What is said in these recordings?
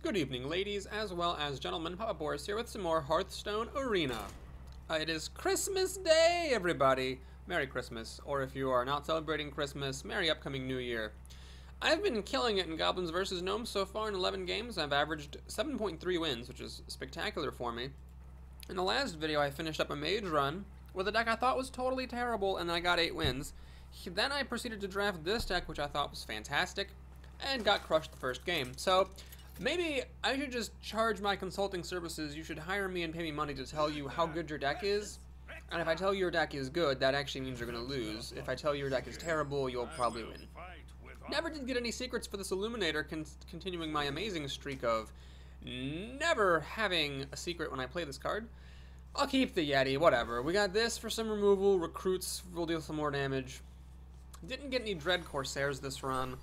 Good evening, ladies, as well as gentlemen. Papa Boris here with some more Hearthstone Arena. It is Christmas Day, everybody. Merry Christmas, or if you are not celebrating Christmas, Merry upcoming New Year. I've been killing it in Goblins versus Gnomes so far in 11 games. I've averaged 7.3 wins, which is spectacular for me. In the last video, I finished up a mage run with a deck I thought was totally terrible, and I got 8 wins. Then I proceeded to draft this deck, which I thought was fantastic, and got crushed the first game. So maybe I should just charge my consulting services. You should hire me and pay me money to tell you how good your deck is. And if I tell you your deck is good, that actually means you're going to lose. If I tell you your deck is terrible, you'll probably win. Never did get any secrets for this Illuminator, continuing my amazing streak of never having a secret when I play this card. I'll keep the Yeti, whatever. We got this for some removal. Recruits will deal some more damage. Didn't get any Dread Corsairs this run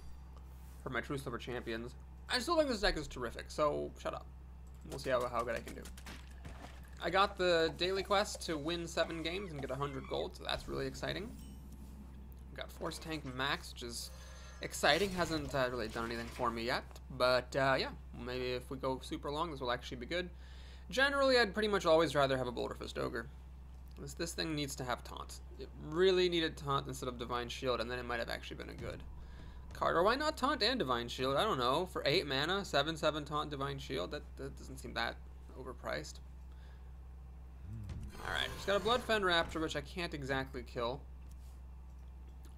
for my True Silver Champions. I still think this deck is terrific, so shut up. We'll see how good I can do. I got the daily quest to win 7 games and get 100 gold, so that's really exciting. Got Force Tank Max, which is exciting. Hasn't really done anything for me yet, but yeah, maybe if we go super long, this will actually be good. Generally, I'd pretty much always rather have a Boulder Fist Ogre. This thing needs to have Taunt. It really needed Taunt instead of Divine Shield, and then it might have actually been a good card. Or why not Taunt and Divine Shield? I don't know. For 8 mana, 7/7 Taunt Divine Shield, that doesn't seem that overpriced. Alright, just got a Bloodfen Raptor, which I can't exactly kill.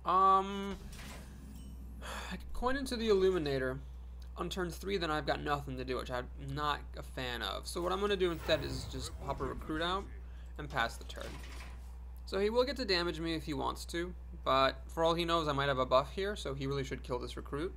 I could coin into the Illuminator. On turn 3, then I've got nothing to do, which I'm not a fan of. So what I'm going to do instead is just pop a Recruit out and pass the turn. So he will get to damage me if he wants to, but for all he knows, I might have a buff here, so he really should kill this Recruit.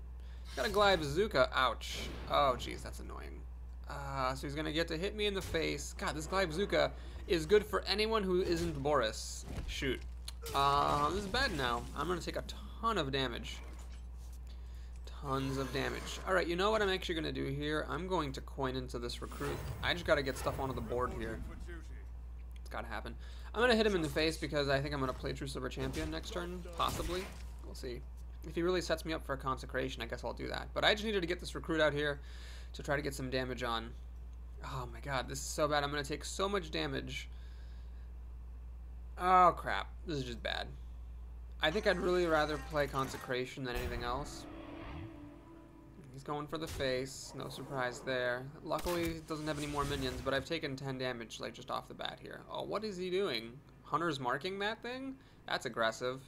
Got a Glaive Bazooka. Ouch. Oh, jeez, that's annoying. So he's going to get to hit me in the face. God, this Glaive Bazooka is good for anyone who isn't Boris. Shoot. This is bad now. I'm going to take a ton of damage. Tons of damage. Alright, you know what I'm actually going to do here? I'm going to coin into this Recruit. I just got to get stuff onto the board here. It's got to happen. I'm going to hit him in the face because I think I'm going to play True Silver Champion next turn. Possibly. We'll see. If he really sets me up for a Consecration, I guess I'll do that. But I just needed to get this Recruit out here to try to get some damage on. Oh my god, this is so bad. I'm going to take so much damage. Oh crap. This is just bad. I think I'd really rather play Consecration than anything else. He's going for the face. No surprise there. Luckily, he doesn't have any more minions, but I've taken 10 damage, like, just off the bat here. Oh, what is he doing? Hunter's marking that thing? That's aggressive.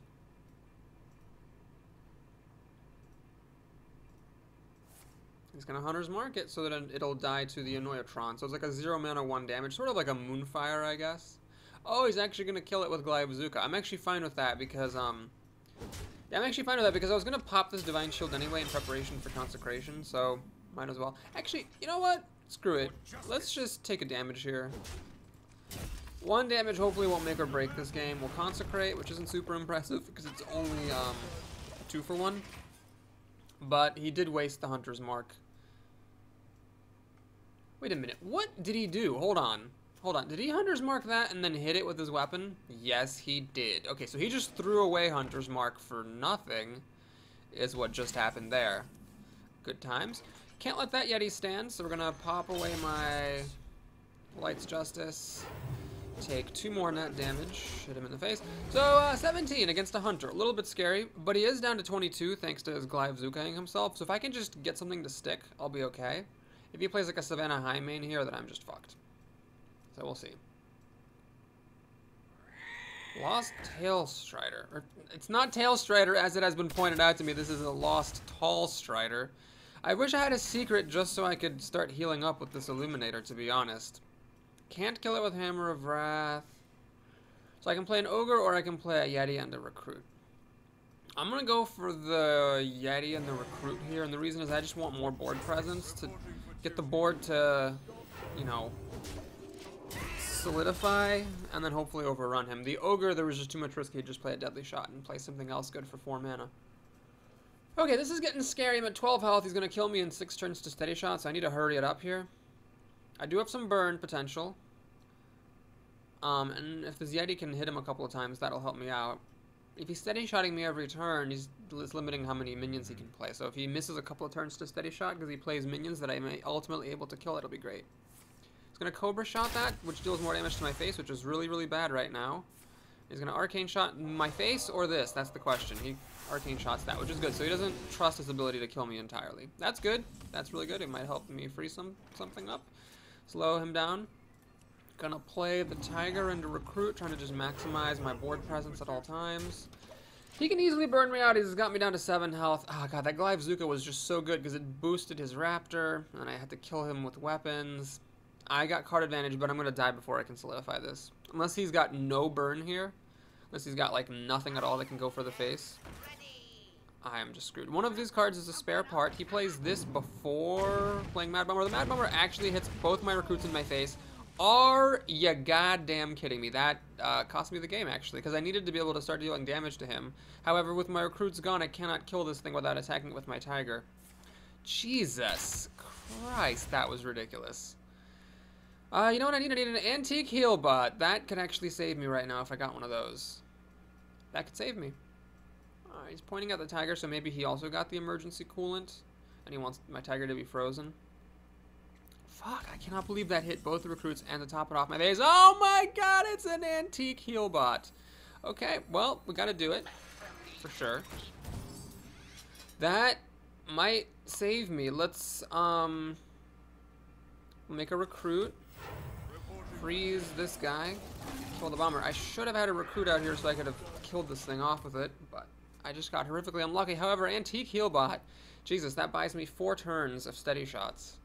He's going to Hunter's Mark it so that it'll die to the Annoyatron. So it's like a 0 mana 1 damage, sort of like a Moonfire, I guess. Oh, he's actually going to kill it with Glaive Bazooka. I'm actually fine with that because, yeah, I'm actually fine with that because I was going to pop this Divine Shield anyway in preparation for Consecration, so might as well. Actually, you know what? Screw it. Let's just take a damage here. 1 damage hopefully won't make or break this game. We'll Consecrate, which isn't super impressive because it's only 2 for 1. But he did waste the Hunter's Mark. Wait a minute. What did he do? Hold on. Hold on. Did he Hunter's Mark that and then hit it with his weapon? Yes, he did. Okay, so he just threw away Hunter's Mark for nothing, is what just happened there. Good times. Can't let that Yeti stand, so we're going to pop away my Light's Justice. Take 2 more net damage. Hit him in the face. So, 17 against a Hunter. A little bit scary, but he is down to 22 thanks to his Glaive Bazookaing himself. So if I can just get something to stick, I'll be okay. If he plays like a Savannah High main here, then I'm just fucked. So we'll see. Lost Tail Strider. Or, it's not Tail Strider, as it has been pointed out to me. This is a Lost Tall Strider. I wish I had a secret just so I could start healing up with this Illuminator, to be honest. Can't kill it with Hammer of Wrath. So I can play an Ogre or I can play a Yeti and a Recruit. I'm going to go for the Yeti and the Recruit here, and the reason is I just want more board presence to get the board to, you know, solidify, and then hopefully overrun him. The Ogre, there was just too much risk. He'd just play a Deadly Shot and play something else good for 4 mana. Okay, this is getting scary. I'm at 12 health. He's going to kill me in 6 turns to Steady Shot, so I need to hurry it up here. I do have some burn potential. And if this Yeti can hit him a couple of times, that'll help me out. If he's steady shotting me every turn, he's limiting how many minions he can play. So if he misses a couple of turns to steady shot because he plays minions that I may ultimately able to kill, that'll be great. He's gonna Cobra Shot that, which deals more damage to my face, which is really, really bad right now. He's gonna Arcane Shot my face or this. That's the question. He Arcane Shots that, which is good. So he doesn't trust his ability to kill me entirely. That's good. That's really good. It might help me free something up. Slow him down. Gonna play the Tiger into Recruit, trying to just maximize my board presence at all times. He can easily burn me out. He's got me down to 7 health. Oh god, that Glyve Zuka was just so good because it boosted his Raptor, and I had to kill him with weapons. I got card advantage, but I'm gonna die before I can solidify this. Unless he's got no burn here. Unless he's got like nothing at all that can go for the face. I am just screwed. One of these cards is a spare part. He plays this before playing Mad Bomber. The Mad Bomber actually hits both my recruits in my face. Are you goddamn kidding me? That cost me the game, actually, because I needed to be able to start dealing damage to him. However, with my recruits gone, I cannot kill this thing without attacking it with my Tiger. Jesus Christ, that was ridiculous. You know what I need? I need an Antique Heal Bot. That could actually save me right now if I got one of those. That could save me. He's pointing at the Tiger, so maybe he also got the emergency coolant, and he wants my Tiger to be frozen. Fuck, I cannot believe that hit both the recruits and to top it off my base. Oh my god, it's an Antique Heal Bot. Okay, well, we gotta do it. For sure. That might save me. Let's, make a recruit. Freeze this guy. Kill the bomber. I should have had a recruit out here so I could have killed this thing off with it, but I just got horrifically unlucky. However, Antique Heal Bot, Jesus, that buys me 4 turns of steady shots.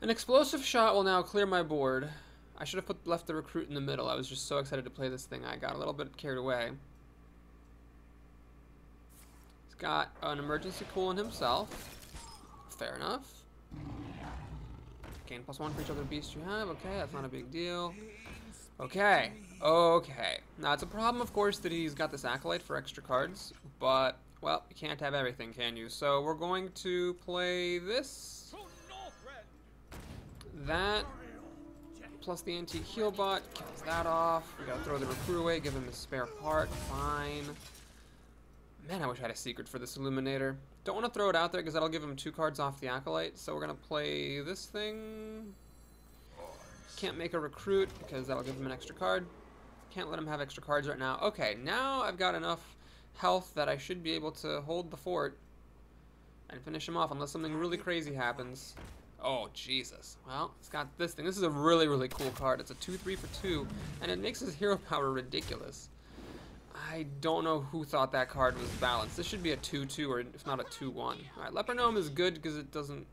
An explosive shot will now clear my board. I should have left the recruit in the middle. I was just so excited to play this thing. I got a little bit carried away. He's got an emergency coolant himself. Fair enough. Gain +1 for each other beast you have. Okay, that's not a big deal. Okay. Okay. Now, it's a problem, of course, that he's got this Acolyte for extra cards, but, well, you can't have everything, can you? So we're going to play this. That, plus the Antique Heal Bot, kills that off. We gotta throw the recruit away, give him his spare part. Fine. Man, I wish I had a secret for this Illuminator. Don't want to throw it out there because that'll give him 2 cards off the Acolyte. So we're gonna play this thing. Can't make a recruit because that'll give him an extra card. Can't let him have extra cards right now. Okay, now I've got enough health that I should be able to hold the fort and finish him off unless something really crazy happens. Oh, Jesus. Well, it's got this thing. This is a really, really cool card. It's a 2/3 for 2, and it makes his hero power ridiculous. I don't know who thought that card was balanced. This should be a 2/2, or if not a 2/1. Alright, Leper Gnome is good because it doesn't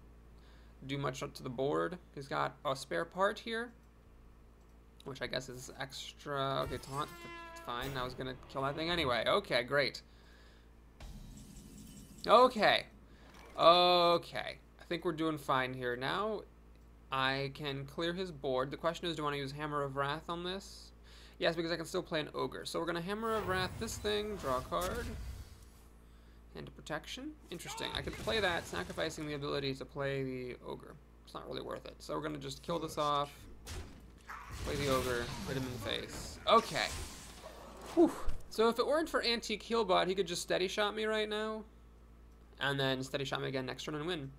do much up to the board. He's got a spare part here, which I guess is extra. Okay, taunt. Fine. I was going to kill that thing anyway. Okay, great. Okay. Okay. I think we're doing fine here. Now I can clear his board. The question is, do I want to use Hammer of Wrath on this? Yes, because I can still play an Ogre. So we're going to Hammer of Wrath this thing, draw a card. Hand of Protection. Interesting. I could play that, sacrificing the ability to play the Ogre. It's not really worth it. So we're going to just kill this off. Play the Ogre, hit him in the face. Okay. Whew. So if it weren't for Antique Heal Bot, he could just steady shot me right now. And then steady shot me again next turn and win.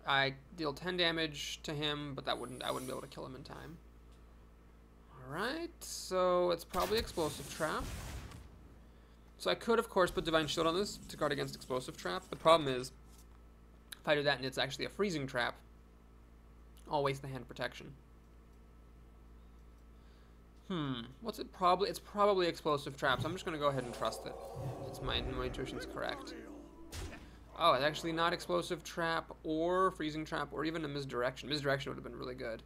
I deal 10 damage to him, but I wouldn't be able to kill him in time. Alright, so it's probably Explosive Trap. So I could, of course, put Divine Shield on this to guard against Explosive Trap. The problem is, if I do that and it's actually a Freezing Trap, I'll waste the hand protection. What's it probably? It's probably Explosive Trap, so I'm just going to go ahead and trust it. It's my intuition's correct. Oh, it's actually not Explosive Trap or Freezing Trap or even a Misdirection. Misdirection would have been really good.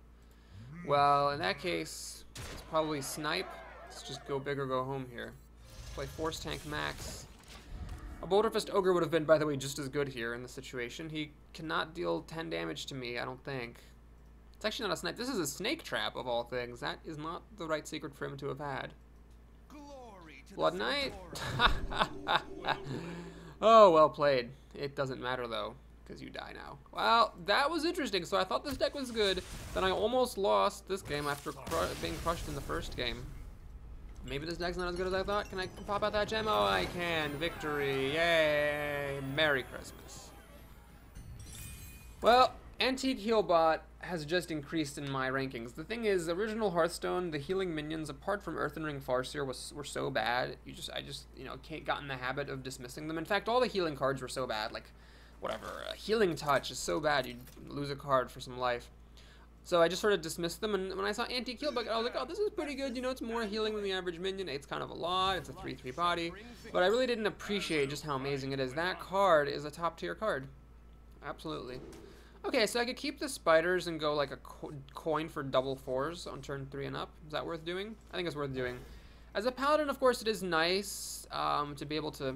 Well, in that case, it's probably Snipe. Let's just go big or go home here. Play Force Tank Max. A Boulder Fist Ogre would have been, by the way, just as good here in this situation. He cannot deal 10 damage to me, I don't think. It's actually not a Snipe. This is a Snake Trap, of all things. That is not the right secret for him to have had. Blood Knight? Oh, well played. It doesn't matter, though, because you die now. Well, that was interesting. So I thought this deck was good. Then I almost lost this game after being crushed in the first game. Maybe this deck's not as good as I thought. Can I pop out that gem? Oh, I can. Victory. Yay. Merry Christmas. Well, Antique Healbot has just increased in my rankings. The thing is, original Hearthstone, the healing minions, apart from Earthen Ring Farseer, were so bad. I just, you know, got in the habit of dismissing them. In fact, all the healing cards were so bad. Like, whatever, Healing Touch is so bad, you'd lose a card for some life. So I just sort of dismissed them, and when I saw Antique Healbot, I was like, oh, this is pretty good. You know, it's more healing than the average minion. It's kind of a lot. It's a 3/3 body. But I really didn't appreciate just how amazing it is. That card is a top-tier card. Absolutely. Okay, so I could keep the spiders and go like a coin for double 4s on turn 3 and up. Is that worth doing? I think it's worth doing. As a paladin, of course, it is nice to be able to,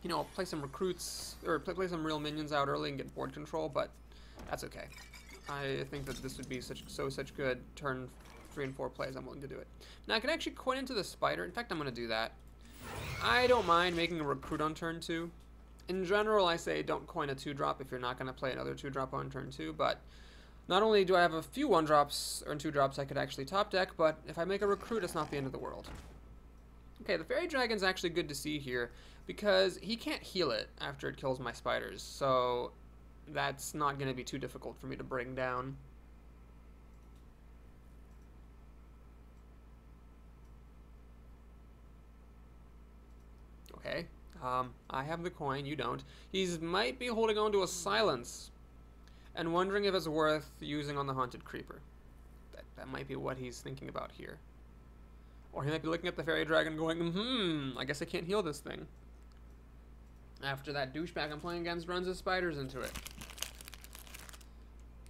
you know, play some recruits, or play some real minions out early and get board control, but that's okay. I think that this would be such good turn 3 and 4 plays. I'm willing to do it. Now, I can actually coin into the spider. In fact, I'm going to do that. I don't mind making a recruit on turn 2. In general, I say don't coin a 2-drop if you're not going to play another 2-drop on turn 2, but not only do I have a few 1-drops or 2-drops I could actually top deck, but if I make a recruit, it's not the end of the world. Okay, the Fairy Dragon's actually good to see here, because he can't heal it after it kills my spiders, so that's not going to be too difficult for me to bring down. Okay. I have the coin, you don't. He might be holding on to a silence and wondering if it's worth using on the Haunted Creeper. That might be what he's thinking about here. Or he might be looking at the Fairy Dragon going, I guess I can't heal this thing. After that douchebag I'm playing against runs his spiders into it.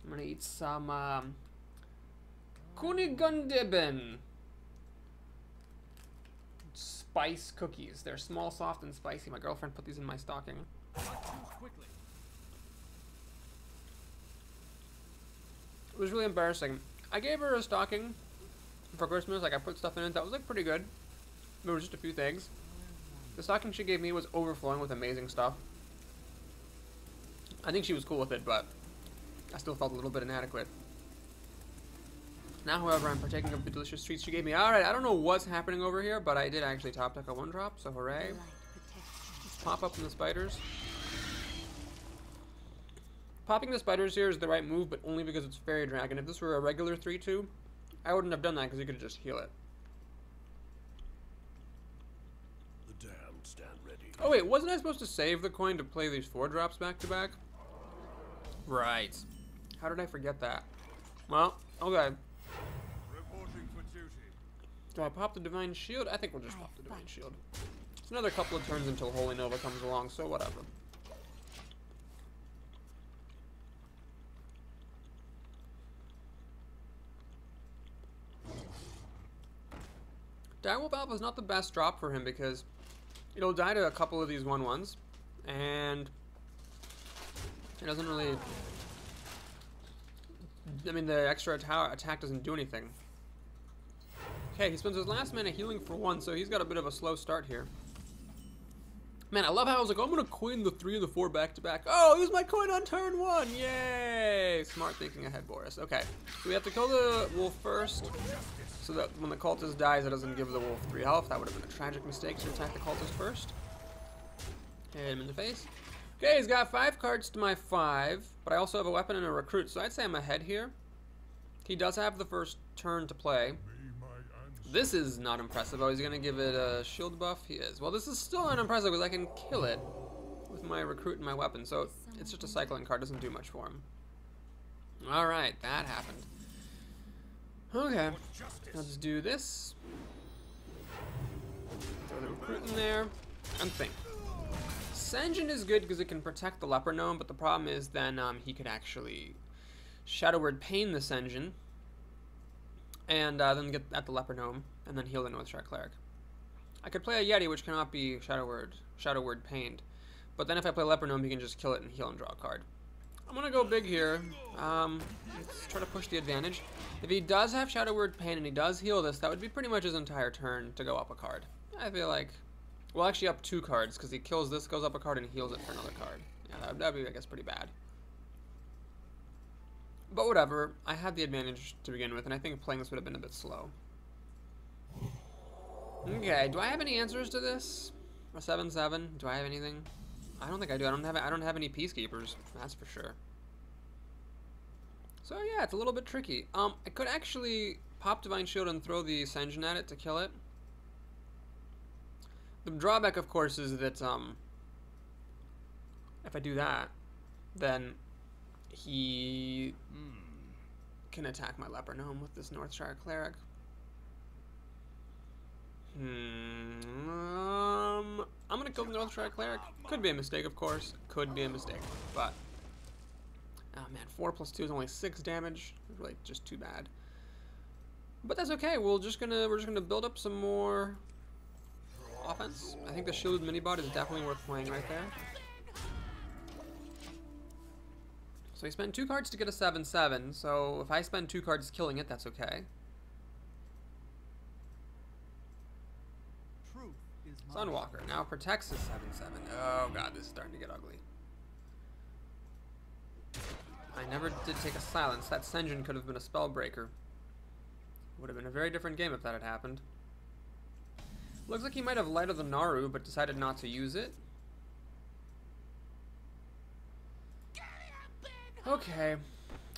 I'm gonna eat some, Kunigundibben spice cookies. They're small, soft, and spicy. My girlfriend put these in my stocking. It was really embarrassing. I gave her a stocking for Christmas. Like, I put stuff in it that was, like, pretty good. There was just a few things. The stocking she gave me was overflowing with amazing stuff. I think she was cool with it, but I still felt a little bit inadequate. Now, however, I'm partaking of the delicious treats she gave me. Alright, I don't know what's happening over here, but I did actually top deck a 1-drop, so hooray. Let's pop up in the spiders. Popping the spiders here is the right move, but only because it's Fairy Dragon. If this were a regular 3/2, I wouldn't have done that because you could just heal it. The damned stand ready. Oh wait, wasn't I supposed to save the coin to play these 4-drops back to back? Right. How did I forget that? Well, okay. Do I pop the Divine Shield? I think we'll just pop the Divine Shield. It's another couple of turns until Holy Nova comes along, so whatever. Direwolf Alpha is not the best drop for him because it'll die to a couple of these 1/1s, and it doesn't really... I mean, the extra attack doesn't do anything. Okay, he spends his last mana healing for 1, so he's got a bit of a slow start here. Man, I love how I was like, oh, I'm going to coin the 3 and the 4 back to back. Oh, use my coin on turn 1. Yay! Smart thinking ahead, Boris. Okay, so we have to kill the wolf first, so that when the cultist dies, it doesn't give the wolf 3 health. That would have been a tragic mistake to attack the cultist first. Hit him in the face. Okay, he's got 5 cards to my 5, but I also have a weapon and a recruit, so I'd say I'm ahead here. He does have the first turn to play. This is not impressive. Oh, he's going to give it a shield buff? He is. Well, this is still unimpressive because I can kill it with my recruit and my weapon. So it's just a cycling card. Doesn't do much for him. Alright, that happened. Okay. Let's do this. Throw the recruit in there. And think. Sen'jin is good because it can protect the Leper Gnome, but the problem is then he could actually Shadow Word Pain the Sen'jin. And then get at the Leper Gnome, and then heal the North Star Cleric. I could play a Yeti, which cannot be Shadow Word Pained. But then if I play Leper Gnome, he can just kill it and heal and draw a card. I'm going to go big here. Let's try to push the advantage. If he does have Shadow Word Pain and he does heal this, that would be pretty much his entire turn to go up a card. I feel like... Well, actually up 2 cards, because he kills this, goes up a card, and heals it for another card. Yeah, that would be, I guess, pretty bad. But whatever, I had the advantage to begin with, and I think playing this would have been a bit slow. Okay, do I have any answers to this? A 7/7? Do I have anything? I don't think I do. I don't have any peacekeepers. That's for sure. So yeah, it's a little bit tricky. I could actually pop Divine Shield and throw the Ascension at it to kill it. The drawback, of course, is that if I do that, then he can attack my Leper Gnome with this Northshire Cleric. I'm gonna kill the Northshire Cleric. Could be a mistake, of course. Could be a mistake, but oh man, 4 + 2 is only 6 damage. Really, just too bad. But that's okay. We're just gonna build up some more offense. I think the shielded minibot is definitely worth playing right there. So he spent 2 cards to get a 7/7. So if I spend 2 cards killing it, that's okay. Sunwalker now protects his 7/7. Oh god, this is starting to get ugly. I never did take a silence. That Senjin could have been a Spellbreaker. Would have been a very different game if that had happened. Looks like he might have Light of the Naru, but decided not to use it. Okay.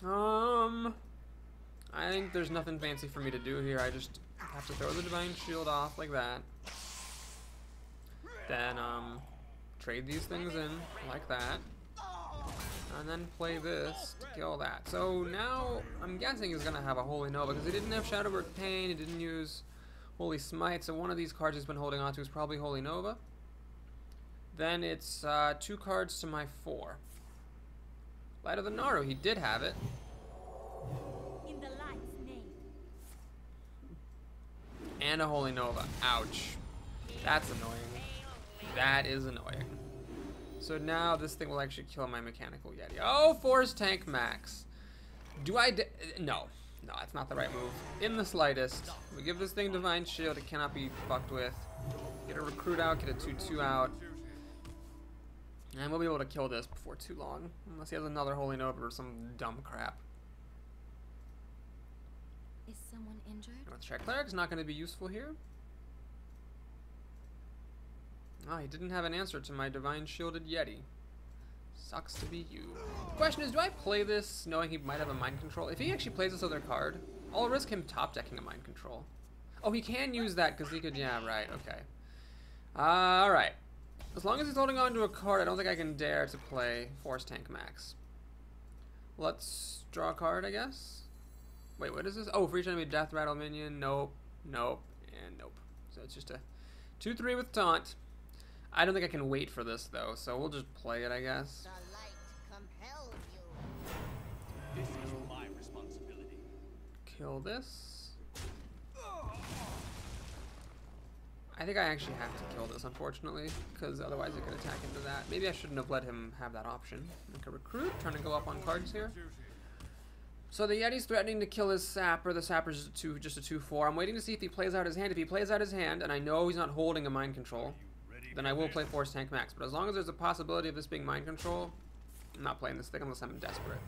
I think there's nothing fancy for me to do here. I just have to throw the Divine Shield off like that. Then, trade these things in like that. And then play this to kill that. So now, I'm guessing he's gonna have a Holy Nova, because he didn't have Shadowbird Pain, he didn't use Holy Smite, so one of these cards he's been holding on to is probably Holy Nova. Then it's 2 cards to my 4. Light of the Naru, he did have it. In the light's name. And a Holy Nova. Ouch. That's annoying. That is annoying. So now this thing will actually kill my Mechanical Yeti. Oh, Force Tank Max. Do I... No. No, that's not the right move. In the slightest. We give this thing Divine Shield. It cannot be fucked with. Get a Recruit out. Get a 2/2 out. And we'll be able to kill this before too long. Unless he has another Holy Nova or some dumb crap. Is someone injured? Northshire Cleric's not going to be useful here. Oh, he didn't have an answer to my Divine Shielded Yeti. Sucks to be you. The question is, do I play this knowing he might have a Mind Control? If he actually plays this other card, I'll risk him top decking a Mind Control. Oh, he can use that because he could, yeah, right, okay. Alright. As long as he's holding on to a card, I don't think I can dare to play Force Tank Max. Let's draw a card, I guess. Wait, what is this? Oh, for each enemy Death Rattle minion. Nope, nope, and nope. So it's just a 2/3 with Taunt. I don't think I can wait for this though, so we'll just play it, I guess. The light compels you. This is my responsibility. Kill this. I think I actually have to kill this, unfortunately, because otherwise it could attack into that. Maybe I shouldn't have let him have that option. Make a Recruit, trying to go up on cards here. So the Yeti's threatening to kill his Sapper. The Sapper's just a 2/4. I'm waiting to see if he plays out his hand. If he plays out his hand, and I know he's not holding a Mind Control, then I will play Force Tank Max. But as long as there's a possibility of this being Mind Control, I'm not playing this thing unless I'm desperate.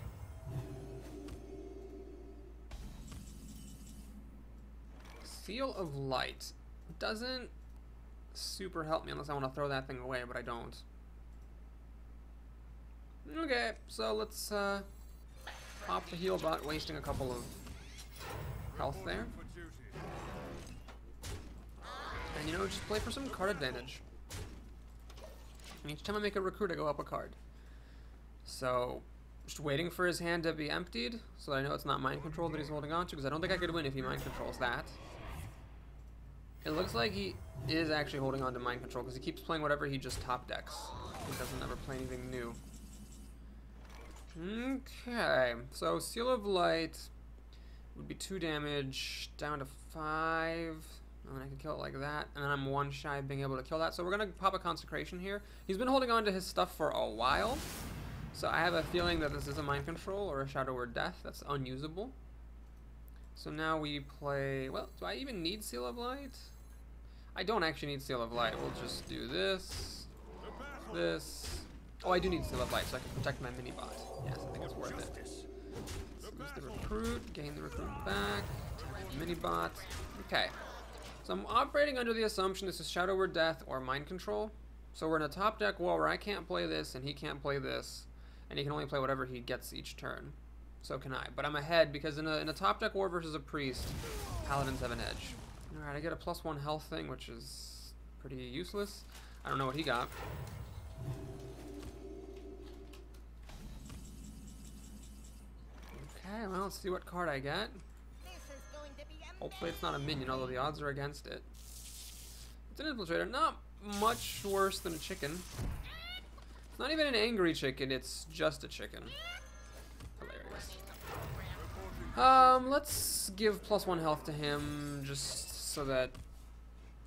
Seal of Light doesn't super help me unless I want to throw that thing away, but I don't. Okay, so let's pop the heal bot, wasting a couple of health there. And you know, just play for some card advantage. And each time I make a Recruit, I go up a card. So, just waiting for his hand to be emptied, so that I know it's not Mind Control that he's holding on to, because I don't think I could win if he Mind Controls that. It looks like he is actually holding on to Mind Control, because he keeps playing whatever he just top decks. He doesn't ever play anything new. Okay, so Seal of Light would be 2 damage, down to 5. And then I can kill it like that, and then I'm 1 shy of being able to kill that. So we're going to pop a Consecration here. He's been holding on to his stuff for a while, so I have a feeling that this is a Mind Control or a Shadow Word Death that's unusable. So now we play... Well, do I even need Seal of Light? I don't actually need Seal of Light. We'll just do this, this... Oh, I do need Seal of Light so I can protect my mini-bot. Yes, I think it's worth it. Let's lose the Recruit, gain the Recruit back, attack the mini-bot. Okay. So So I'm operating under the assumption this is Shadow Word Death or Mind Control. So we're in a top deck wall where I can't play this and he can't play this, and he can only play whatever he gets each turn. So can I. But I'm ahead because in a top deck war versus a priest, paladins have an edge. Alright, I get a +1 health thing, which is pretty useless. I don't know what he got. Okay, well, let's see what card I get. This is going to be a Hopefully it's not a minion, although the odds are against it. It's an infiltrator. Not much worse than a chicken. It's not even an angry chicken, it's just a chicken. Hilarious. Let's give +1 health to him, just so that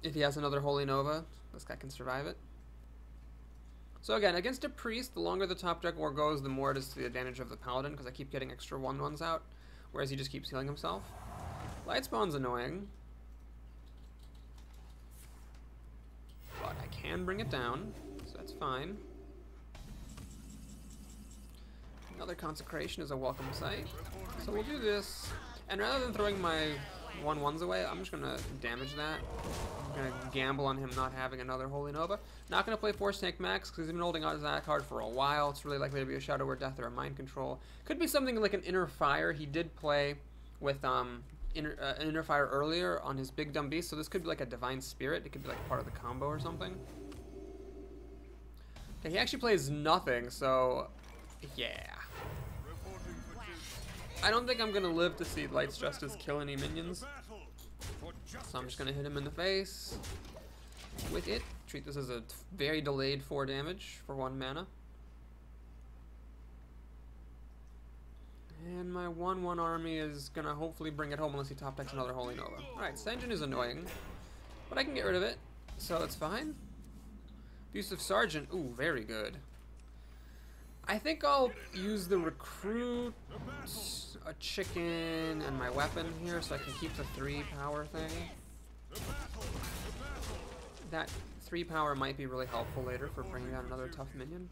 if he has another Holy Nova, this guy can survive it. So again, against a priest, the longer the top deck war goes, the more it is to the advantage of the paladin, because I keep getting extra 1/1s out, whereas he just keeps healing himself. Lightspawn's annoying, but I can bring it down, so that's fine. Another consecration is a welcome sight. So we'll do this, and rather than throwing my 1/1s away, I'm just gonna damage that. I'm gonna gamble on him not having another Holy Nova. Not gonna play Force Tank Max because he's been holding on to that card for a while. It's really likely to be a Shadow Word Death or a Mind Control. Could be something like an Inner Fire. He did play with an Inner Fire earlier on his Big Dumb Beast, so this could be like a Divine Spirit. It could be like part of the combo or something. Okay, he actually plays nothing, so yeah. I don't think I'm gonna live to see Light's Justice kill any minions, so I'm just gonna hit him in the face with it. Treat this as a very delayed 4 damage for 1 mana. And my 1/1 army is gonna hopefully bring it home unless he top decks another Holy Nova. Alright, Senjin is annoying, but I can get rid of it, so it's fine. Abusive Sergeant, ooh, very good. I think I'll use the recruit, a chicken, and my weapon here so I can keep the 3 power thing. That 3 power might be really helpful later for bringing down another tough minion.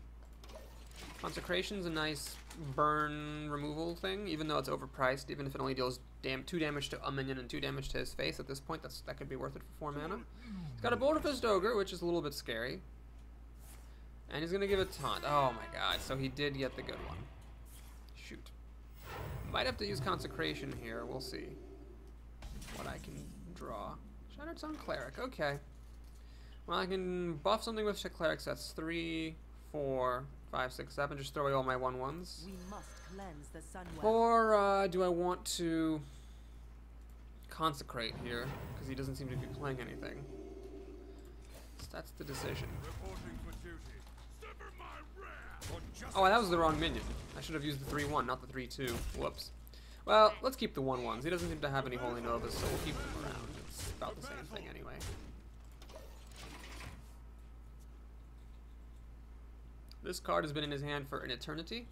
Consecration's a nice burn removal thing, even though it's overpriced, even if it only deals 2 damage to a minion and 2 damage to his face. At this point, that could be worth it for 4 mana. He's got a Boulder Fist Ogre, which is a little bit scary. And he's gonna give a taunt. Oh my god, so he did get the good one. Shoot. Might have to use Consecration here, we'll see what I can draw. Shattered Sun Cleric, okay. Well, I can buff something with Clerics, that's 3, 4, 5, 6, 7, just throw away all my 1/1s. We must cleanse the Sunwell. Or do I want to Consecrate here, because he doesn't seem to be playing anything. So that's the decision. Oh, that was the wrong minion. I should have used the 3/1, not the 3/2. Whoops. Well, let's keep the 1/1s. He doesn't seem to have any Holy Novas, so we'll keep him around. It's about the same thing anyway. This card has been in his hand for an eternity.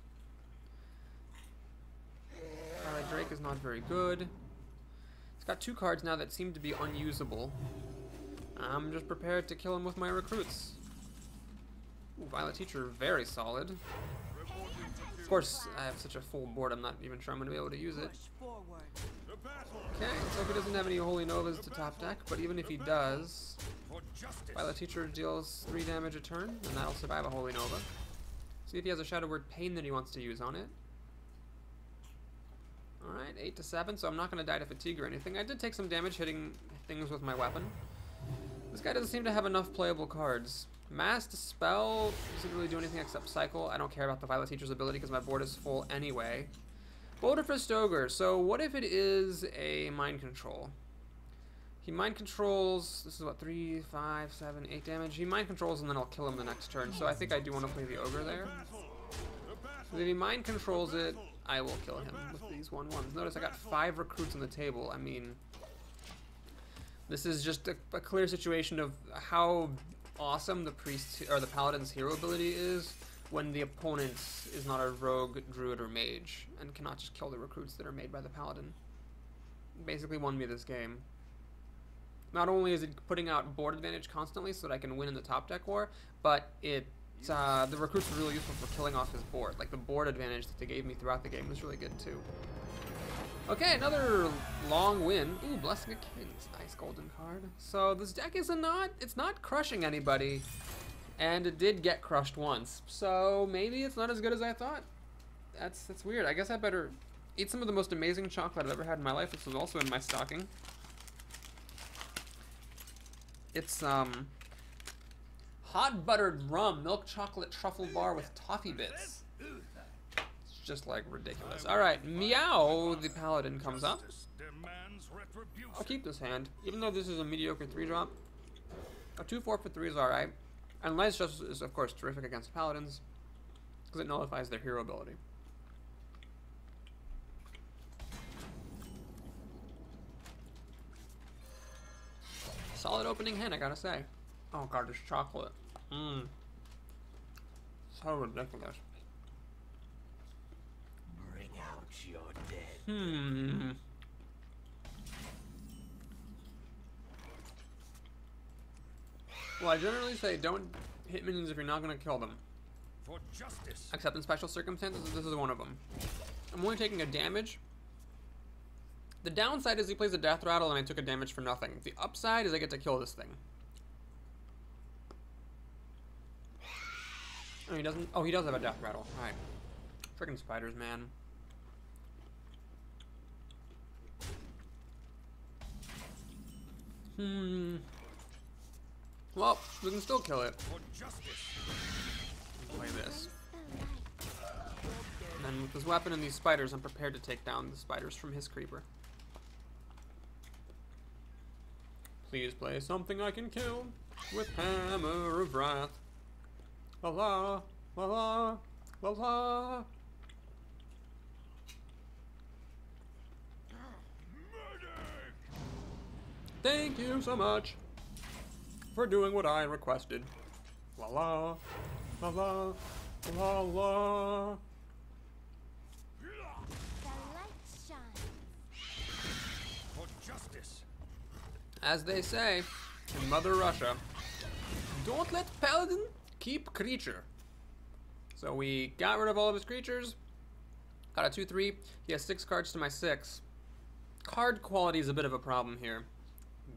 Drake is not very good. He's got 2 cards now that seem to be unusable. I'm just prepared to kill him with my recruits. Ooh, Violet Teacher, very solid. Of course, I have such a full board, I'm not even sure I'm going to be able to use it. Okay, so he doesn't have any Holy Novas to top deck, but even if he does, Violet Teacher deals 3 damage a turn, and that'll survive a Holy Nova. See if he has a Shadow Word Pain that he wants to use on it. Alright, 8 to 7, so I'm not going to die to fatigue or anything. I did take some damage hitting things with my weapon. This guy doesn't seem to have enough playable cards. Mass Dispel doesn't really do anything except cycle. I don't care about the Violet Teacher's ability because my board is full anyway. Boulder Fist Ogre. So what if it is a Mind Control? He Mind Controls, this is what, 3, 5, 7, 8 damage. He Mind Controls and then I'll kill him the next turn. So I think I do want to play the Ogre there. So if he Mind Controls it, I will kill him with these 1/1s. Notice I got 5 recruits on the table. I mean, this is just a clear situation of how awesome the priest or the paladin's hero ability is when the opponent is not a rogue, druid, or mage and cannot just kill the recruits that are made by the paladin. Basically won me this game. Not only is it putting out board advantage constantly so that I can win in the top deck war, but the recruits were really useful for killing off his board. Like the board advantage that they gave me throughout the game was really good too. Okay, another long win. Ooh, Blessing of Kings. Nice golden card. So this deck is it's not crushing anybody. And it did get crushed once. So maybe it's not as good as I thought. That's weird. I guess I better eat some of the most amazing chocolate I've ever had in my life. This was also in my stocking. It's hot buttered rum, milk chocolate truffle bar with toffee bits. It's just like ridiculous. Alright, Meow the Paladin comes up. I'll keep this hand. Even though this is a mediocre 3-drop, a 2-4 for 3 is alright. And Lance Justice is of course terrific against Paladins, because it nullifies their hero ability. Solid opening hand, I gotta say. Oh god, this chocolate. Mmm. So ridiculous. Bring out your dead. Well, I generally say don't hit minions if you're not gonna kill them. For justice. Except in special circumstances, this is one of them. I'm only taking a damage. The downside is he plays a death rattle and I took a damage for nothing. The upside is I get to kill this thing. Oh, he doesn't. Oh, he does have a death rattle. Alright. Freaking spiders, man. Well, we can still kill it. For justice. Play this. And then with his weapon and these spiders, I'm prepared to take down the spiders from his creeper. Please play something I can kill with Hammer of Wrath. La la, la la, la la. Thank you so much for doing what I requested. La la, la la, la la. The light shines. For justice. As they say in Mother Russia, don't let Paladin keep creature. So we got rid of all of his creatures. Got a 2/3. He has 6 cards to my 6. Card quality is a bit of a problem here.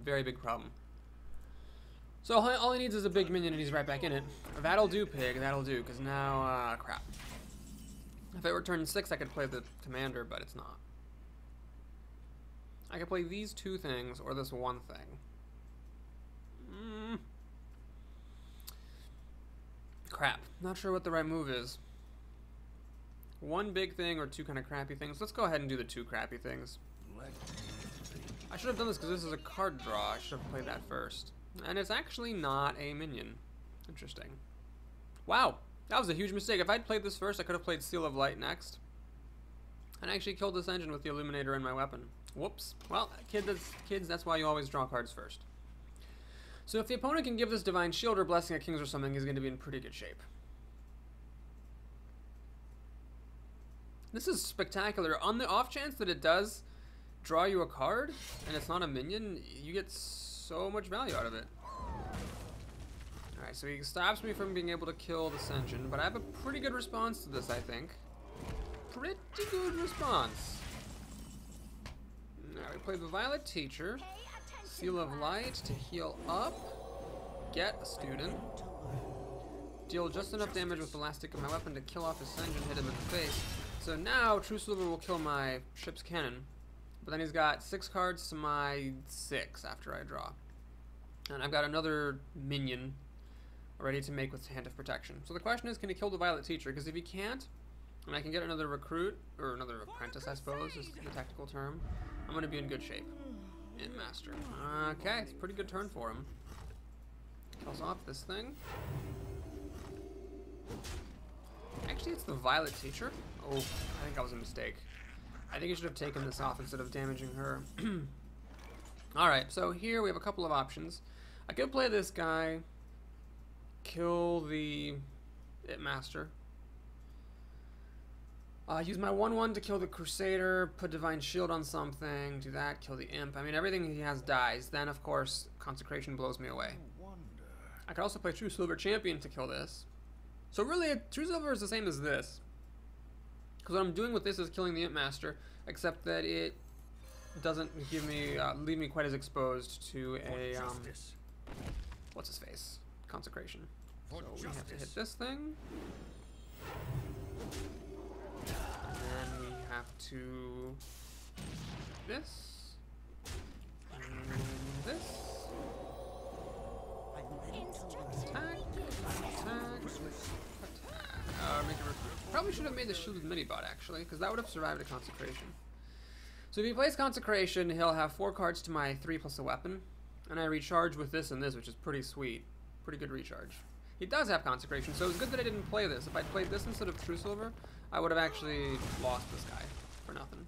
Very big problem. So all he needs is a big minion and he's right back in it. That'll do, pig. That'll do. Because now, crap. If it were turn 6, I could play the commander, but it's not. I could play these 2 things or this 1 thing. Crap. Not sure what the right move is. 1 big thing or 2 kind of crappy things. Let's go ahead and do the 2 crappy things. I should have done this because this is a card draw. I should have played that first. And it's actually not a minion. Interesting. Wow. That was a huge mistake. If I'd played this first, I could have played Seal of Light next. And I actually killed this engine with the Illuminator in my weapon. Whoops. Well, kids, that's why you always draw cards first. So if the opponent can give this Divine Shield or Blessing of Kings or something, he's going to be in pretty good shape. This is spectacular. On the off chance that it does draw you a card, and it's not a minion, you get so much value out of it. Alright, so he stops me from being able to kill this engine, but I have a pretty good response to this, I think. Pretty good response. Now we play the Violet Teacher, Seal of Light to heal up, get a student, deal just enough damage with the last stick of my weapon to kill off his engine, hit him in the face. So now True Silver will kill my ship's cannon, but then he's got 6 cards to my 6 after I draw. And I've got another minion ready to make with Hand of Protection. So the question is, can he kill the Violet Teacher? Because if he can't, and I can get another recruit, or another apprentice I suppose is the technical term, I'm going to be in good shape. In Master. Okay, it's a pretty good turn for him. Kills off this thing. Actually, it's the Violet Teacher. Oh, I think that was a mistake. I think I should have taken this off instead of damaging her. Alright, so here we have a couple of options. I could play this guy, kill the Master. Use my 1/1 to kill the Crusader, put Divine Shield on something, do that, kill the Imp. I mean, everything he has dies. Then, of course, Consecration blows me away. I could also play True Silver Champion to kill this. So really, True Silver is the same as this. Because what I'm doing with this is killing the Imp Master, except that it doesn't give me, leave me quite as exposed to a, what's his face? Consecration. So we have to hit this thing. And then we have to this. And this. Attack. Make a recruit. Probably should have made the shielded mini-bot actually, because that would have survived a consecration. So if he plays consecration, he'll have 4 cards to my 3 plus a weapon, and I recharge with this and this, which is pretty sweet. Pretty good recharge. He does have consecration, so it's good that I didn't play this. If I'd played this instead of True Silver, I would have actually lost this guy for nothing.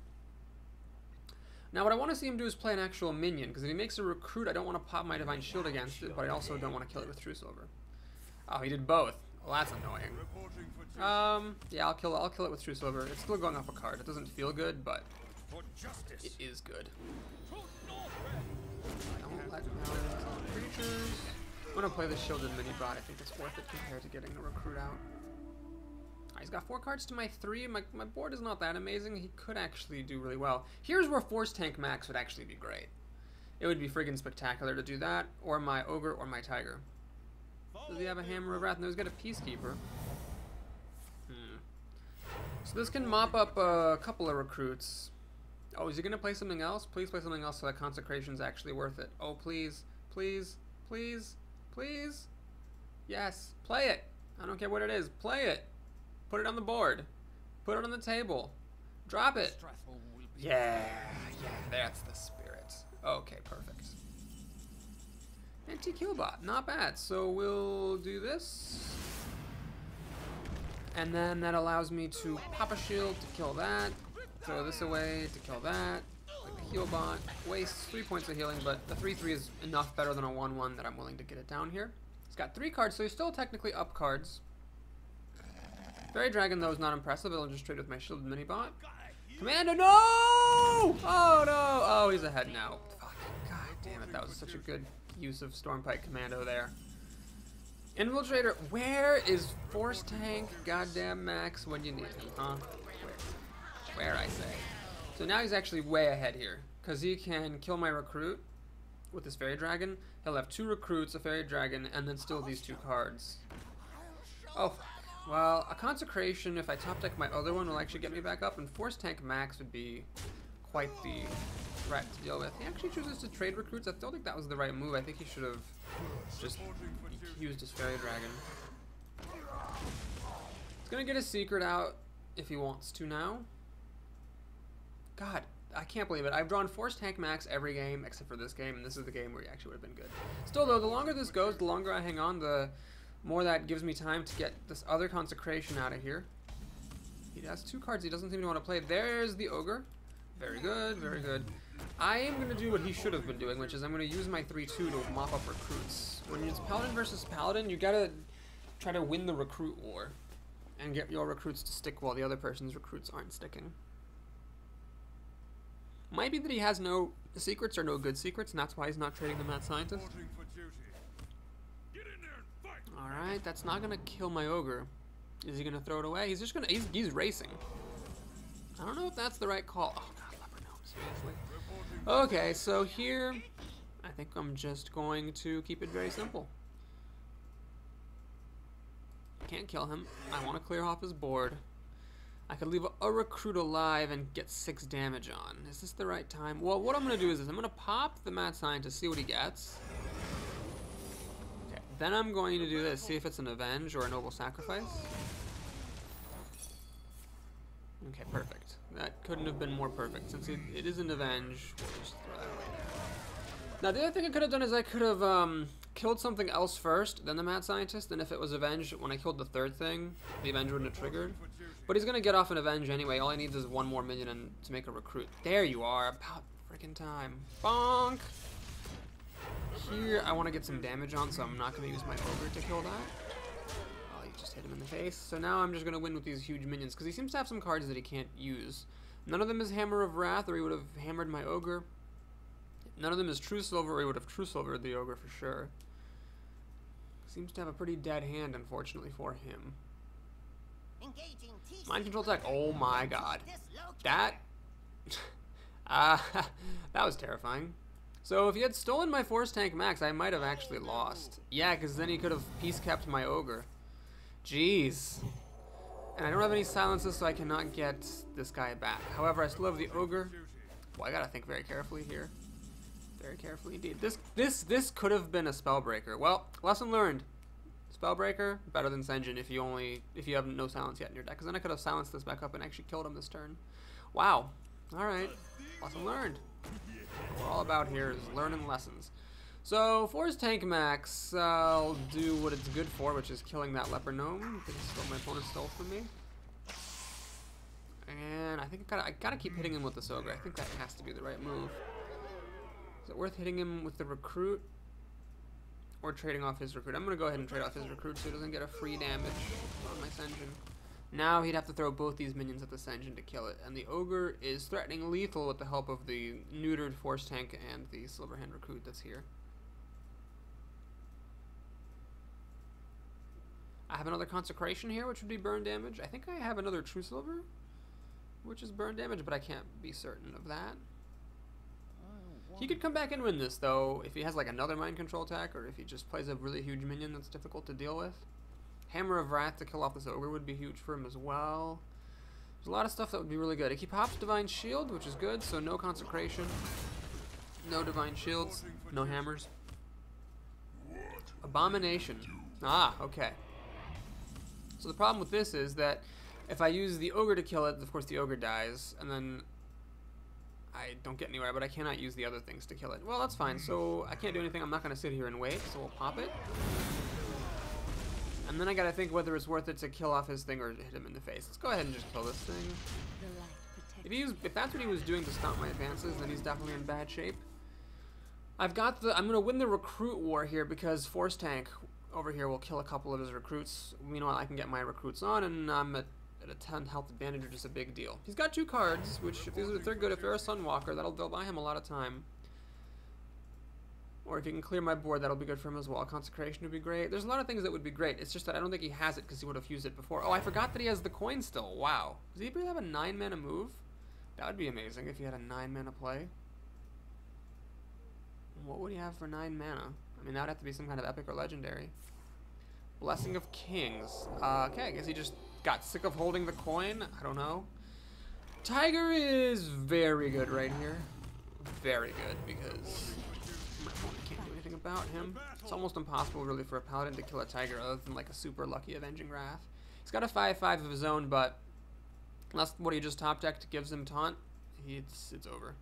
Now what I want to see him do is play an actual minion, because if he makes a recruit, I don't want to pop my Divine Shield against it, but I also don't want to kill it with True Silver. Oh, he did both. Well, that's annoying. Yeah, I'll kill it with True Silver. It's still going off a card. It doesn't feel good, but it is good. Don't let paladins on creatures. I'm gonna play the shielded mini bot. I think it's worth it compared to getting a recruit out. He's got 4 cards to my 3. My board is not that amazing. He could actually do really well. Here's where Force Tank Max would actually be great. It would be friggin' spectacular to do that, or my Ogre, or my Tiger. Does he have a Hammer of Wrath? No, he's got a Peacekeeper. So this can mop up a couple of recruits. Oh, is he gonna play something else? Please play something else so that Consecration's actually worth it. Oh, please, please, please, please. Yes, play it. I don't care what it is. Play it. Put it on the board. Put it on the table. Drop it. Yeah, that's the spirit. Okay, perfect. Anti-Killbot, not bad. So we'll do this. And then that allows me to pop a shield to kill that. Throw this away to kill that. Like the heal bot. Wastes 3 points of healing, but the 3/3 is enough better than a 1/1 that I'm willing to get it down here. He's got 3 cards, so he's still technically up cards. Fairy Dragon, though, is not impressive. It'll just trade with my shielded mini bot. Commander, no! Oh, no! Oh, he's ahead now. Fuck. God damn it, that was such a good use of Stormpike Commando there. Infiltrator, where is Force Tank goddamn Max when you need him, huh? Where I say. So now he's actually way ahead here, because he can kill my recruit with this Fairy Dragon. He'll have 2 recruits, a Fairy Dragon, and then still these 2 cards. Oh, well, a Consecration, if I top deck my other one, will actually get me back up, and Force Tank Max would be quite the threat to deal with. He actually chooses to trade recruits. I don't think that was the right move. I think he should have just used his Fairy Dragon. He's gonna get his secret out if he wants to now. God, I can't believe it. I've drawn Force Tank Max every game except for this game, and this is the game where he actually would have been good. Still, though, the longer this goes, the longer I hang on, the more that gives me time to get this other Consecration out of here. He has 2 cards he doesn't seem to want to play. There's the Ogre. Very good, very good. I am going to do what he should have been doing, which is I'm going to use my 3/2 to mop up recruits. When it's Paladin versus Paladin, you got to try to win the recruit war and get your recruits to stick while the other person's recruits aren't sticking. Might be that he has no secrets or no good secrets, and that's why he's not trading the Mad Scientist. Alright, that's not gonna kill my Ogre. Is he gonna throw it away? He's just gonna, he's racing. I don't know if that's the right call. Oh god, Leopard Gnome, seriously. Okay, so here, I think I'm just going to keep it very simple. Can't kill him. I want to clear off his board. I could leave a recruit alive and get 6 damage on. Is this the right time? Well, what I'm going to do is this. I'm going to pop the Mad Scientist, see what he gets. Okay, then I'm going to do this, see if it's an Avenge or a Noble Sacrifice. Okay, perfect. That couldn't have been more perfect. Since it is an Avenge, we'll just throw that away there. Now, the other thing I could have done is I could have killed something else first, then the Mad Scientist, and if it was Avenge, when I killed the 3rd thing, the Avenge wouldn't have triggered. But he's going to get off an Avenge anyway. All I need is 1 more minion and to make a recruit. There you are. About freaking time. Bonk! Here, I want to get some damage on, so I'm not going to use my Ogre to kill that. Oh, you just hit him in the face. So now I'm just going to win with these huge minions, because he seems to have some cards that he can't use. None of them is Hammer of Wrath, or he would have hammered my Ogre. None of them is True Silver, or he would have True Silvered the Ogre for sure. Seems to have a pretty dead hand, unfortunately, for him. Engaging TC Mind control tech. Oh my god. dislocated. That... that was terrifying. So if he had stolen my Force Tank Max, I might have actually lost. Yeah, because then he could have peace kept my Ogre. Jeez. And I don't have any silences, so I cannot get this guy back. However, I still have the Ogre. Well, I gotta think very carefully here. Very carefully indeed. This could have been a Spellbreaker. Well, lesson learned. Spellbreaker, better than Senjin if you have no silence yet in your deck. Because then I could have silenced this back up and actually killed him this turn. Wow. Alright. Lesson learned. What we're all about here is learning lessons. So, Force Tank Max, I'll do what it's good for, which is killing that Leper Gnome. Because my opponent stole from me. And I think I gotta keep hitting him with this Ogre. I think that has to be the right move. Is it worth hitting him with the Recruit? Or trading off his Recruit? I'm gonna go ahead and trade off his Recruit so he doesn't get a free damage on my Senjin. Now he'd have to throw both these minions at the Senjin to kill it. And the Ogre is threatening lethal with the help of the neutered Force Tank and the Silverhand Recruit that's here. I have another Consecration here, which would be burn damage. I think I have another True Silver, which is burn damage, but I can't be certain of that. He could come back and win this, though, if he has like another mind control attack, or if he just plays a really huge minion that's difficult to deal with. Hammer of Wrath to kill off this Ogre would be huge for him as well. There's a lot of stuff that would be really good. He pops Divine Shield, which is good, so no Consecration, no Divine Shields, no hammers. Abomination. Ah, okay. So the problem with this is that if I use the Ogre to kill it, of course the Ogre dies, and then I don't get anywhere, but I cannot use the other things to kill it. Well, that's fine. So I can't do anything. I'm not going to sit here and wait, so we'll pop it. And then I got to think whether it's worth it to kill off his thing or hit him in the face. Let's go ahead and just kill this thing. If that's what he was doing to stop my advances, then he's definitely in bad shape. I'm going to win the Recruit war here because Force Tank over here will kill a couple of his recruits. Meanwhile, I can get my recruits on, and I'm at a 10 health advantage, which is a big deal. He's got 2 cards, which if they're good, if they're a Sunwalker, they'll buy him a lot of time. Or if he can clear my board, that'll be good for him as well. Consecration would be great. There's a lot of things that would be great. It's just that I don't think he has it because he would have used it before. Oh, I forgot that he has the coin still. Wow. Does he really have a 9-mana move? That would be amazing if he had a 9-mana play. What would he have for 9 mana? I mean, that would have to be some kind of epic or legendary. Blessing of Kings. Okay, I guess he just got sick of holding the coin. I don't know. Tiger is very good right here. Very good, because my opponent can't do anything about him. It's almost impossible, really, for a Paladin to kill a Tiger other than, like, a super lucky Avenging Wrath. He's got a 5/5 of his own, but unless what he just top decked gives him Taunt, it's over.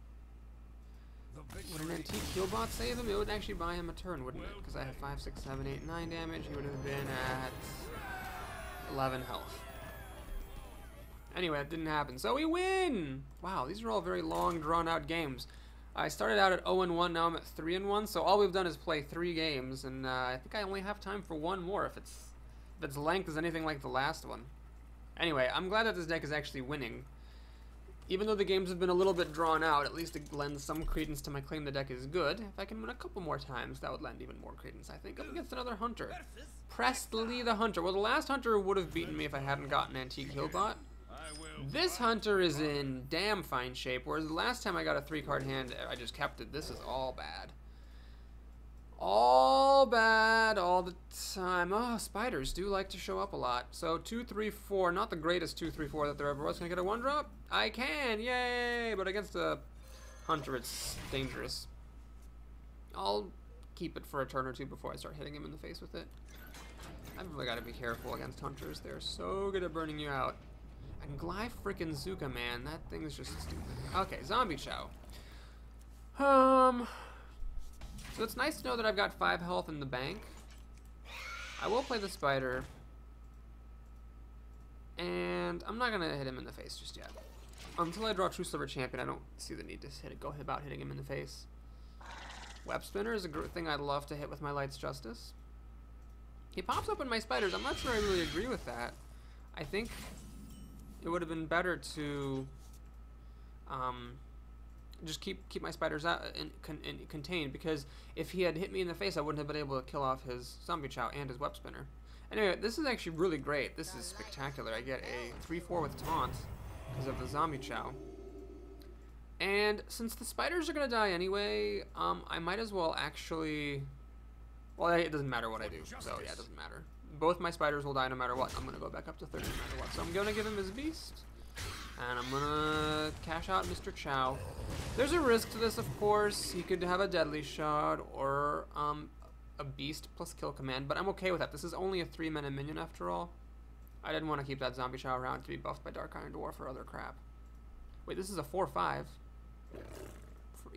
Would an Antique Healbot save him? It would actually buy him a turn, wouldn't it? Because I have 5, 6, 7, 8, 9 damage. He would have been at 11 health. Anyway, it didn't happen. So we win! Wow, these are all very long, drawn-out games. I started out at 0-1, now I'm at 3-1, so all we've done is play 3 games, and I think I only have time for 1 more if its length is anything like the last one. Anyway, I'm glad that this deck is actually winning. Even though the games have been a little bit drawn out, at least it lends some credence to my claim the deck is good. If I can win a couple more times, that would lend even more credence, I think. Up against another Hunter. Presley the Hunter. Well, the last Hunter would have beaten me if I hadn't gotten Antique Healbot. This Hunter is in damn fine shape, whereas the last time I got a 3-card hand, I just kept it. This is all bad. All bad all the time. Oh, spiders do like to show up a lot. So 2, 3, 4, not the greatest 2, 3, 4 that there ever was. Can I get a 1-drop? I can, yay! But against a Hunter, it's dangerous. I'll keep it for a turn or 2 before I start hitting him in the face with it. I've really got to be careful against Hunters. They're so good at burning you out. And Gly frickin' Zuka, man, that thing's just stupid. Okay, Zombie Chow. So it's nice to know that I've got 5 health in the bank. I will play the Spider. And I'm not going to hit him in the face just yet. Until I draw True Silver Champion, I don't see the need to go about hitting him in the face. Web Spinner is a thing I'd love to hit with my Light's Justice. He pops up in my Spiders. I'm not sure I really agree with that. I think it would have been better to just keep my Spiders out contained, because if he had hit me in the face, I wouldn't have been able to kill off his Zombie Chow and his Web Spinner. Anyway, this is actually really great. This is spectacular. I get a 3/4 with taunt because of the zombie chow. And since the spiders are gonna die anyway, I might as well actually. Well, it doesn't matter what I do, so yeah, it doesn't matter. Both my spiders will die no matter what. I'm gonna go back up to 30 no matter what. So I'm gonna give him his beast, and I'm gonna cash out Mr. Chow. There's a risk to this, of course. He could have a deadly shot or a beast plus kill command, but I'm okay with that. This is only a 3-mana minion after all. I didn't want to keep that zombie chow around to be buffed by Dark Iron Dwarf or other crap. Wait, this is a 4/5.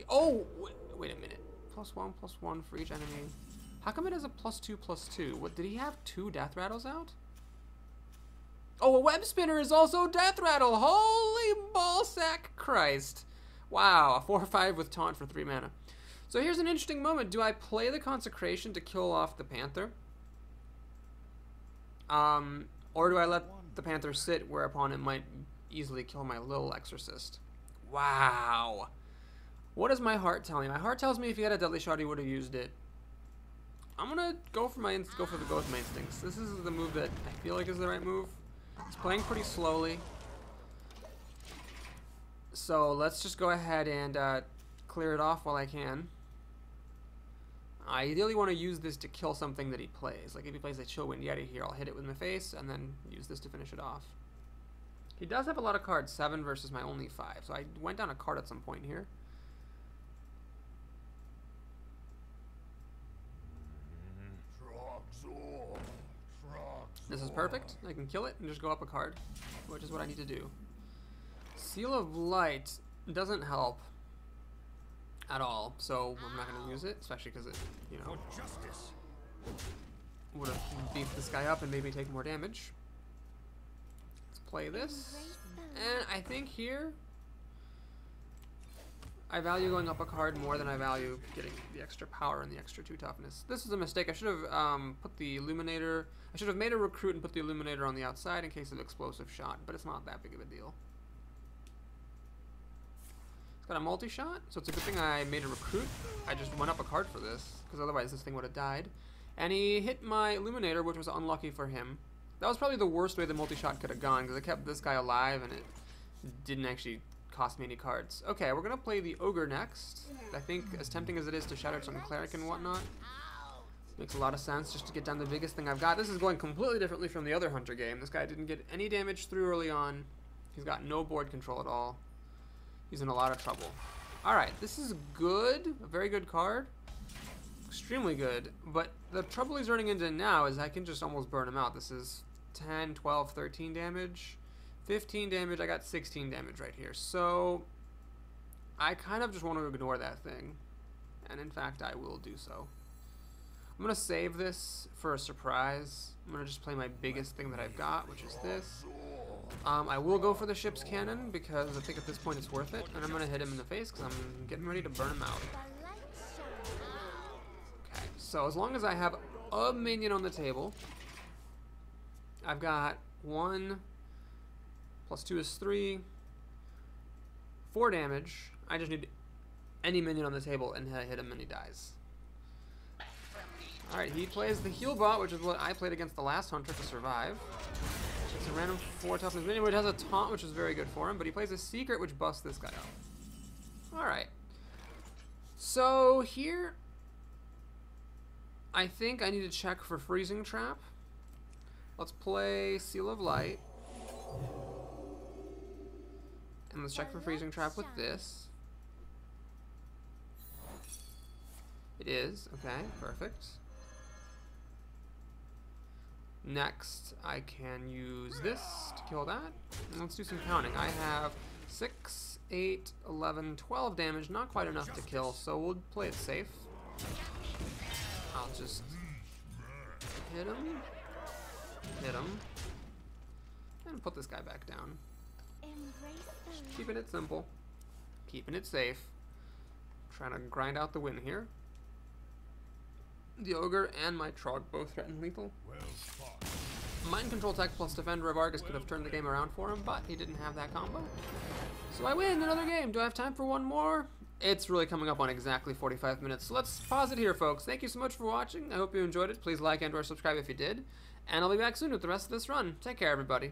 Oh, wait a minute. +1/+1 for each enemy. How come it has a +2/+2? What, did he have 2 death rattles out? Oh, a web spinner is also death rattle. Holy ballsack Christ. Wow, a 4/5 with taunt for 3 mana. So here's an interesting moment. Do I play the Consecration to kill off the Panther? Or do I let the Panther sit, whereupon it might easily kill my little Exorcist? Wow. What does my heart tell me? My heart tells me if he had a deadly shot, he would have used it. I'm gonna go for the go with my instincts. This is the move that I feel like is the right move. It's playing pretty slowly. So let's just go ahead and clear it off while I can. I ideally want to use this to kill something that he plays. Like if he plays a Chillwind Yeti here, I'll hit it with my face and then use this to finish it off. He does have a lot of cards, 7 versus my only 5. So I went down a card at some point here. This is perfect. I can kill it and just go up a card, which is what I need to do. Seal of Light doesn't help at all, so I'm not going to use it, especially because it, you know, would have beefed this guy up and made me take more damage. Let's play this, and I think here I value going up a card more than I value getting the extra power and the extra 2 toughness. This is a mistake. I should have put the Illuminator. I should have made a recruit and put the Illuminator on the outside in case of explosive shot, but it's not that big of a deal. It's got a multi-shot, so it's a good thing I made a recruit. I just went up a card for this, because otherwise this thing would have died. And he hit my Illuminator, which was unlucky for him. That was probably the worst way the multi-shot could have gone, because it kept this guy alive and it didn't actually cost me any cards. Okay, we're going to play the Ogre next. I think as tempting as it is to shatter some Cleric and whatnot, makes a lot of sense just to get down the biggest thing I've got. This is going completely differently from the other Hunter game. This guy didn't get any damage through early on. He's got no board control at all. He's in a lot of trouble. Alright, this is good. A very good card. Extremely good. But the trouble he's running into now is I can just almost burn him out. This is 10, 12, 13 damage. 15 damage. I got 16 damage right here. So I kind of just want to ignore that thing. And in fact, I will do so. I'm going to save this for a surprise. I'm going to just play my biggest thing that I've got, which is this. I will go for the ship's cannon because I think at this point it's worth it. And I'm going to hit him in the face because I'm getting ready to burn him out. Okay, so as long as I have a minion on the table, I've got 1 plus 2 is 3, 4 damage. I just need any minion on the table and hit him and he dies. Alright, he plays the heal bot, which is what I played against the last Hunter to survive. It's a random 4 toughness minion, which has a taunt, which is very good for him, but he plays a secret, which busts this guy up. Alright. So here, I think I need to check for Freezing Trap. Let's play Seal of Light. And let's check for Freezing Trap with this. It is. Okay, perfect. Next, I can use this to kill that. And let's do some counting. I have 6, 8, 11, 12 damage. Not quite enough to kill, so we'll play it safe. I'll just hit him, and put this guy back down. Just keeping it simple, keeping it safe. Trying to grind out the win here. The Ogre and my Trog both threaten lethal. Mind Control Tech plus Defender of Argus could have turned the game around for him, but he didn't have that combo. So I win another game. Do I have time for one more? It's really coming up on exactly 45 minutes, so let's pause it here, folks. Thank you so much for watching. I hope you enjoyed it. Please like and or subscribe if you did. And I'll be back soon with the rest of this run. Take care, everybody.